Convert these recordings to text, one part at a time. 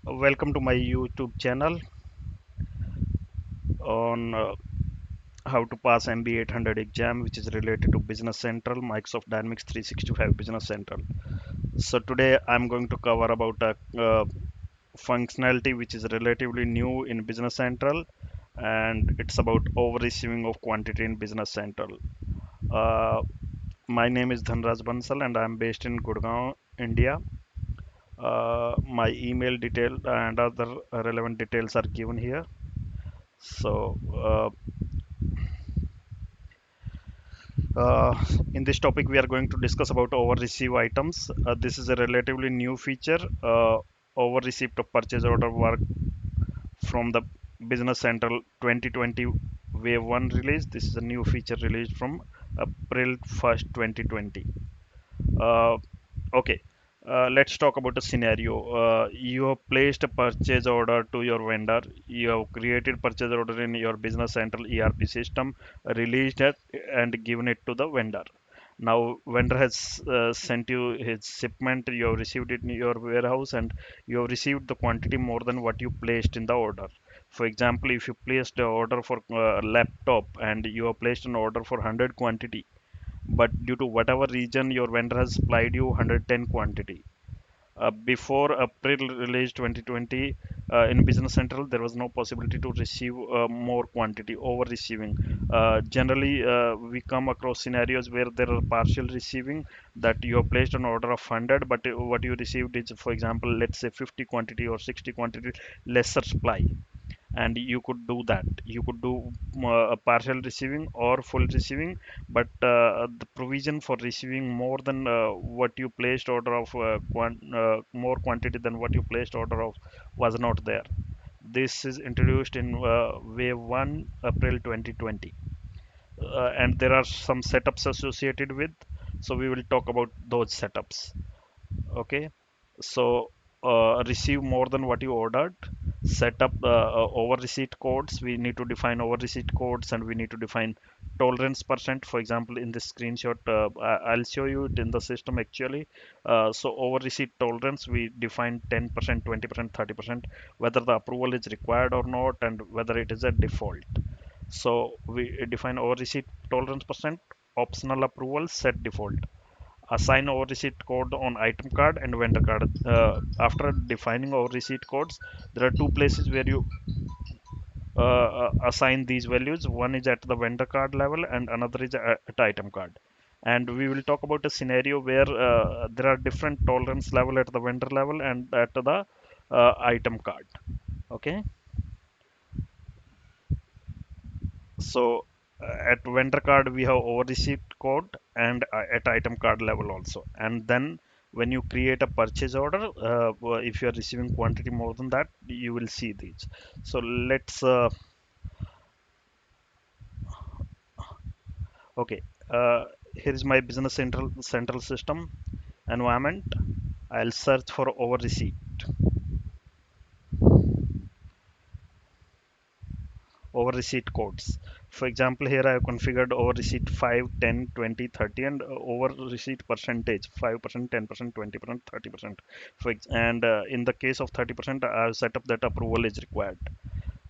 Welcome to my YouTube channel on how to pass MBA 800 exam, which is related to Business Central, Microsoft Dynamics 365 Business Central. So today I'm going to cover about a functionality which is relatively new in Business Central, and it's about over receiving of quantity in Business Central. Uh, my name is Dhanraj Bansal and I'm based in Gurgaon, India. My email detail and other relevant details are given here. So Uh, in this topic, we are going to discuss about over receive items. This is a relatively new feature. Over receipt of purchase order work from the Business Central 2020 Wave 1 release. This is a new feature released from April 1st, 2020. Uh, okay, let's talk about a scenario. You have placed a purchase order to your vendor. You have created purchase order in your Business Central ERP system, released it, and given it to the vendor. Now, vendor has sent you his shipment. You have received it in your warehouse, and you have received the quantity more than what you placed in the order. For example, if you placed the order for a laptop and you have placed an order for 100 quantity, but due to whatever reason your vendor has supplied you 110 quantity. Before April release 2020 in Business Central, there was no possibility to receive more quantity over receiving. Generally, we come across scenarios where there are partial receiving, that you have placed an order of 100, but what you received is, for example, let's say 50 quantity or 60 quantity lesser supply, and you could do that. You could do a partial receiving or full receiving, but the provision for receiving more than what you placed order of more quantity than what you placed order of was not there. This is introduced in wave 1 April 2020, and there are some setups associated with, so we will talk about those setups. Okay, so receive more than what you ordered. Set up over receipt codes. We need to define over receipt codes, and we need to define tolerance percent. For example, in this screenshot, I'll show you it in the system actually. So over receipt tolerance, we define 10%, 20%, 30%, whether the approval is required or not, and whether it is a default. So we define over receipt tolerance percent, optional approval, set default. Assign over receipt code on item card and vendor card. After defining over receipt codes, there are two places where you assign these values. One is at the vendor card level and another is at item card. And we will talk about a scenario where there are different tolerance level at the vendor level and at the item card. Okay, so at vendor card we have over receipt code, and at item card level also. And then when you create a purchase order, if you are receiving quantity more than that, you will see these. So let's okay, here is my Business Central system environment. I'll search for over receipt. Over receipt codes. For example, here I have configured over receipt 5, 10, 20, 30, and over receipt percentage 5%, 10%, 20%, 30%. And in the case of 30%, I have set up that approval is required.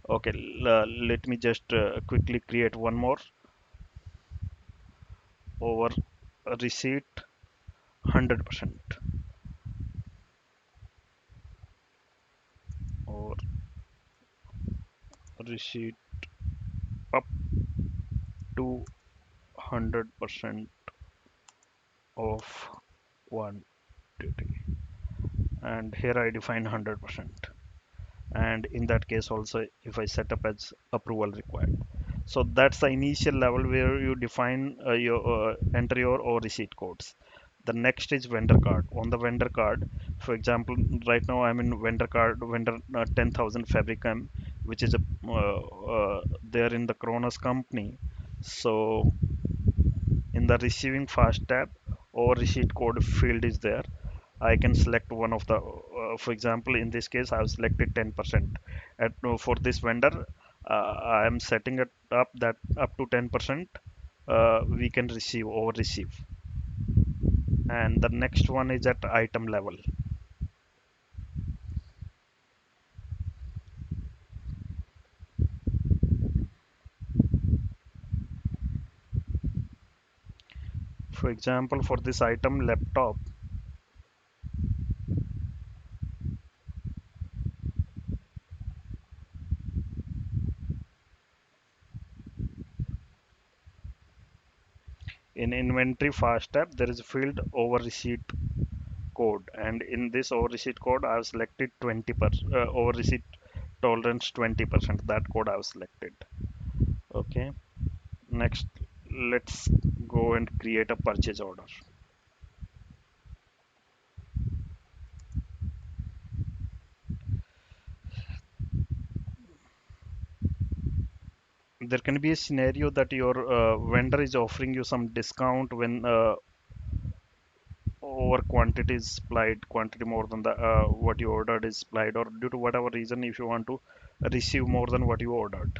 Okay, let me just quickly create one more. Over receipt 100%. Over receipt up to 100% of quantity. And here I define 100%. And in that case also, if I set up as approval required. So that's the initial level where you define your enter your or receipt codes. The next is vendor card. On the vendor card, for example, right now I'm in vendor card, vendor 10,000 Fabricam, which is a there in the Kronos company. So in the receiving fast tab, or receipt code field is there. I can select one of the, for example, in this case, I've selected 10%. At, for this vendor, I am setting it up that up to 10% we can receive or receive. And the next one is at item level. For example, for this item laptop, in inventory fast tab there is a field over receipt code, and in this over receipt code I have selected 20% over receipt tolerance 20%. That code I have selected. Okay, next let's go and create a purchase order. There can be a scenario that your vendor is offering you some discount when over quantity is supplied, quantity more than the what you ordered is supplied, or due to whatever reason if you want to receive more than what you ordered.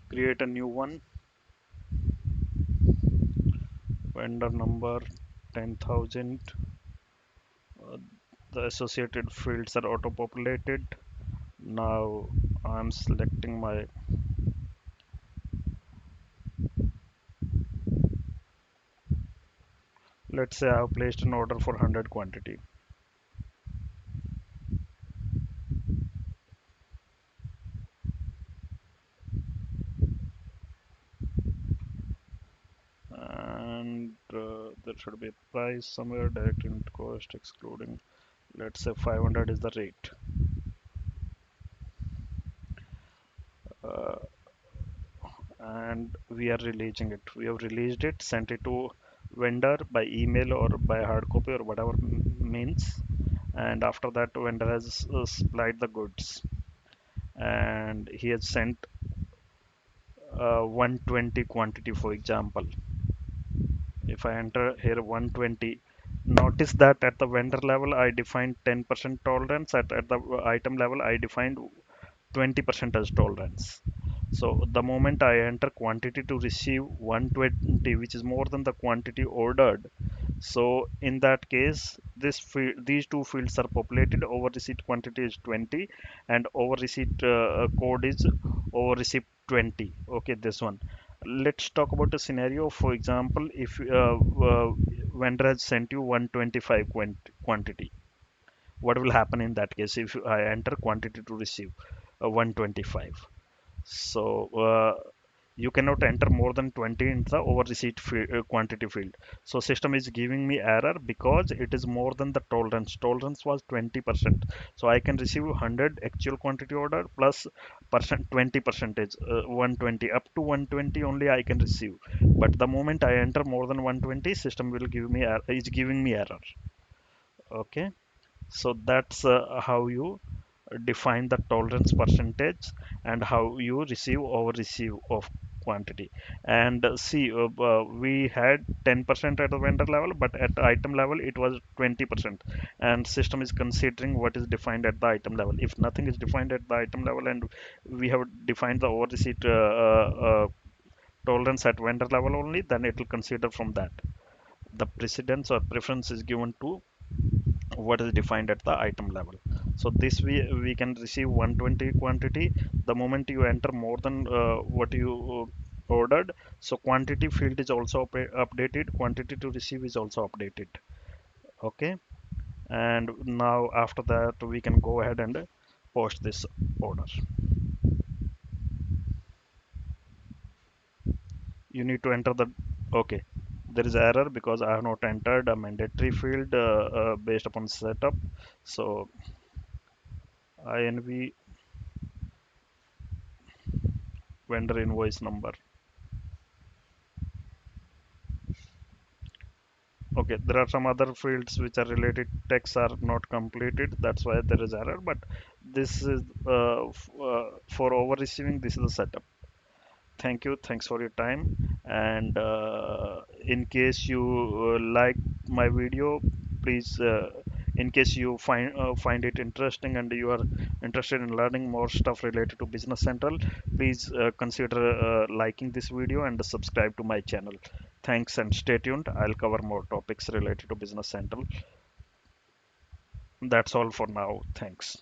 Create a new one. Vendor number 10,000. uh, the associated fields are auto populated. Now I'm selecting my, let's say I have placed an order for 100 quantity, and there should be a price somewhere, direct input cost excluding, let's say 500 is the rate. uh, and we are releasing it. We have released it, sent it to vendor by email or by hard copy or whatever means, and after that vendor has supplied the goods, and he has sent 120 quantity. For example, if I enter here 120, notice that at the vendor level I defined 10% tolerance, at the item level I defined 20% as tolerance. So the moment I enter quantity to receive 120, which is more than the quantity ordered, so in that case, these two fields are populated. Over receipt quantity is 20, and over receipt code is over receipt 20. Okay, this one. Let's talk about a scenario. For example, if vendor has sent you 125 quantity, what will happen in that case if I enter quantity to receive 125? So you cannot enter more than 20 in the over receipt quantity field. So system is giving me error because it is more than the tolerance. Tolerance was 20%. So I can receive 100 actual quantity order plus percent 20 percentage, 120 up to 120 only I can receive. But the moment I enter more than 120, system will give me is giving me error. Okay, so that's how you define the tolerance percentage and how you receive over receive of quantity. And see, we had 10% at the vendor level, but at the item level it was 20%, and system is considering what is defined at the item level. If nothing is defined at the item level and we have defined the over receipt tolerance at vendor level only, then it will consider from that. The precedence or preference is given to what is defined at the item level. So this we can receive 120 quantity the moment you enter more than what you ordered. So quantity field is also updated, quantity to receive is also updated. Okay, and now after that we can go ahead and post this order. You need to enter the, okay, there is error because I have not entered a mandatory field based upon setup. So INV vendor invoice number. Okay, there are some other fields which are related texts are not completed. That's why there is error. But this is for over receiving. This is the setup. Thank you. Thanks for your time. And in case you like my video, please. In case you find it interesting and you are interested in learning more stuff related to Business Central, please consider liking this video and subscribe to my channel. Thanks and stay tuned. I'll cover more topics related to Business Central. That's all for now. Thanks.